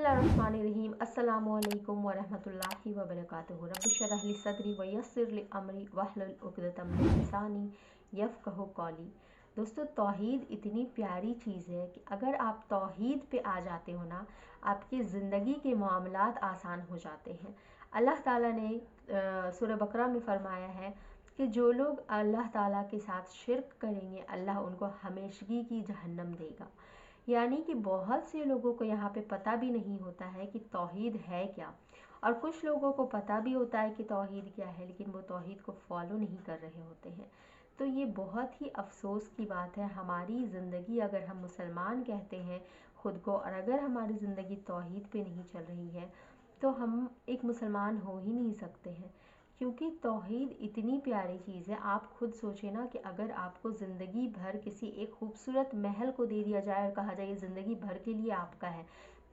बिस्मिल्लाहिर्रहमानिर्रहीम। अस्सलामुअलैकुम वरहमतुल्लाहि वबरकातुहू। रब्बिश रह ली सदरी व यस्सिर ली अमरी वहलुल उक़दतम मिन लिसानी यफ़क़हू क़ौली। दोस्तों, तौहीद इतनी प्यारी चीज़ है कि अगर आप तौहीद पे आ जाते हो ना, आपकी ज़िंदगी के मामलात आसान हो जाते हैं। अल्लाह ताला ने सूरह बकरा में फ़रमाया है कि जो लोग अल्लाह ताला के साथ शिर्क करेंगे, अल्लाह उनको हमेशगी की जहन्नम देगा। यानी कि बहुत से लोगों को यहाँ पे पता भी नहीं होता है कि तौहीद है क्या, और कुछ लोगों को पता भी होता है कि तौहीद क्या है, लेकिन वो तौहीद को फॉलो नहीं कर रहे होते हैं। तो ये बहुत ही अफसोस की बात है। हमारी ज़िंदगी, अगर हम मुसलमान कहते हैं ख़ुद को, और अगर हमारी ज़िंदगी तौहीद पे नहीं चल रही है, तो हम एक मुसलमान हो ही नहीं सकते हैं। क्योंकि तौहीद इतनी प्यारी चीज़ है। आप खुद सोचें ना कि अगर आपको ज़िंदगी भर किसी एक खूबसूरत महल को दे दिया जाए और कहा जाए ज़िंदगी भर के लिए आपका है,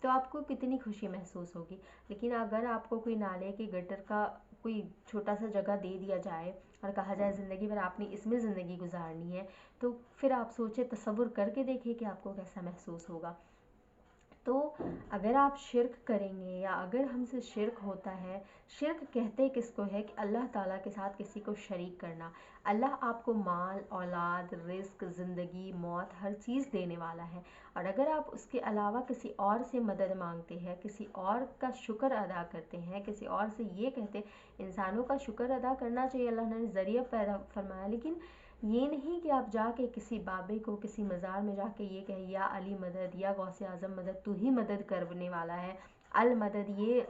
तो आपको कितनी खुशी महसूस होगी। लेकिन अगर आपको कोई नाले के गटर का कोई छोटा सा जगह दे दिया जाए और कहा जाए ज़िंदगी भर आपने इसमें ज़िंदगी गुजारनी है, तो फिर आप सोचें, तसव्वुर करके देखें कि आपको कैसा महसूस होगा। तो अगर आप शिर्क करेंगे, या अगर हमसे शिर्क होता है, शिर्क कहते किसको है कि अल्लाह ताला के साथ किसी को शरीक करना। अल्लाह आपको माल, औलाद, रिस्क, ज़िंदगी, मौत, हर चीज़ देने वाला है, और अगर आप उसके अलावा किसी और से मदद मांगते हैं, किसी और का शुक्र अदा करते हैं, किसी और से ये कहते, इंसानों का शुक्र अदा करना चाहिए, अल्लाह ने ज़रिया पैदा फरमाया, लेकिन ये नहीं कि आप जाके किसी बाबे को, किसी मज़ार में जाके ये कहें या अली मदद, या गौसे आज़म मदद, तू ही मदद करने वाला है, अल मदद। ये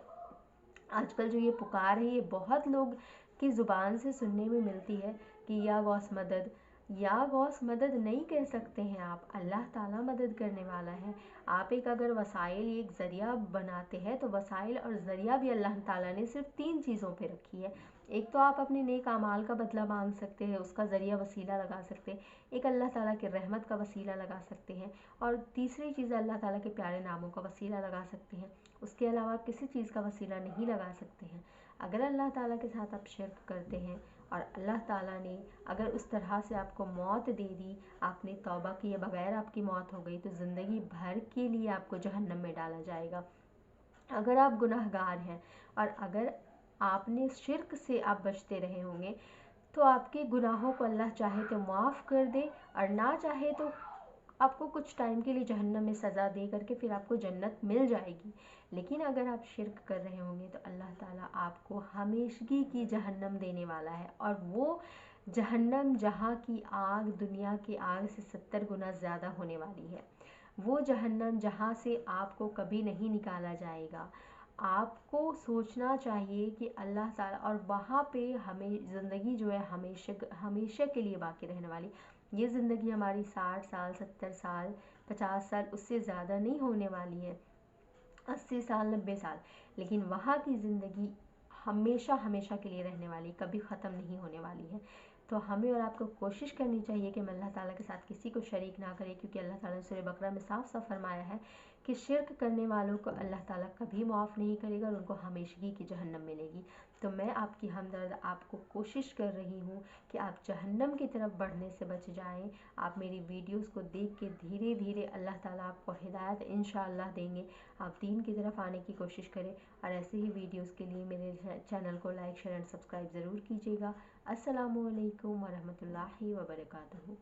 आजकल जो ये पुकार है, ये बहुत लोग की ज़ुबान से सुनने में मिलती है कि या गौस मदद। या गौस मदद नहीं कह सकते हैं आप, अल्लाह ताला मदद करने वाला है। आप एक अगर वसाइल, एक ज़रिया बनाते हैं, तो वसाइल और ज़रिया भी अल्लाह ताला ने सिर्फ 3 चीज़ों पे रखी है। एक तो आप अपने नेक अमाल का बदला मांग सकते हैं, उसका ज़रिया वसीला लगा सकते हैं। एक अल्लाह ताला के रहमत का वसीला लगा सकते हैं, और तीसरी चीज़ अल्लाह ताला के प्यारे नामों का वसीला लगा सकते हैं। उसके अलावा आप किसी चीज़ का वसीला नहीं लगा सकते हैं। अगर अल्लाह ताला के साथ आप शिर्क करते हैं, और अल्लाह ताला ने अगर उस तरह से आपको मौत दे दी, आपने तौबा किए बगैर आपकी मौत हो गई, तो ज़िंदगी भर के लिए आपको जहन्नम में डाला जाएगा। अगर आप गुनाहगार हैं, और अगर आपने शिर्क से आप बचते रहे होंगे, तो आपके गुनाहों को अल्लाह चाहे तो माफ़ कर दे, और ना चाहे तो आपको कुछ टाइम के लिए जहन्नम में सज़ा दे करके फिर आपको जन्नत मिल जाएगी। लेकिन अगर आप शिर्क कर रहे होंगे, तो अल्लाह ताला आपको हमेशगी की जहन्नम देने वाला है, और वो जहन्नम जहाँ की आग दुनिया की आग से 70 गुना ज़्यादा होने वाली है। वो जहन्नम जहाँ से आपको कभी नहीं निकाला जाएगा। आपको सोचना चाहिए कि अल्लाह ताला, और वहाँ पे हमें ज़िंदगी जो है हमेशा के लिए बाकी रहने वाली। ये ज़िंदगी हमारी 60 साल, 70 साल, 50 साल, उससे ज़्यादा नहीं होने वाली है, 80 साल, 90 साल। लेकिन वहाँ की ज़िंदगी हमेशा हमेशा के लिए रहने वाली, कभी ख़त्म नहीं होने वाली है। तो हमें और आपको कोशिश करनी चाहिए कि हम अल्लाह ताला के साथ किसी को शरीक ना करें, क्योंकि अल्लाह ताला ने सूरह बकरा में साफ साफ फरमाया है कि शिर्क करने वालों को अल्लाह ताला कभी माफ़ नहीं करेगा, और उनको हमेशगी की जहन्नम मिलेगी। तो मैं आपकी हमदर्द आपको कोशिश कर रही हूँ कि आप जहन्नम की तरफ बढ़ने से बच जाएं। आप मेरी वीडियोस को देख के धीरे धीरे अल्लाह ताला आपको हिदायत इंशाअल्लाह देंगे, आप दीन की तरफ आने की कोशिश करें। और ऐसे ही वीडियोस के लिए मेरे चैनल को लाइक, शेयर एंड सब्सक्राइब ज़रूर कीजिएगा। अस्सलामु अलैकुम वरहमतुल्लाहि वबरकातुहू।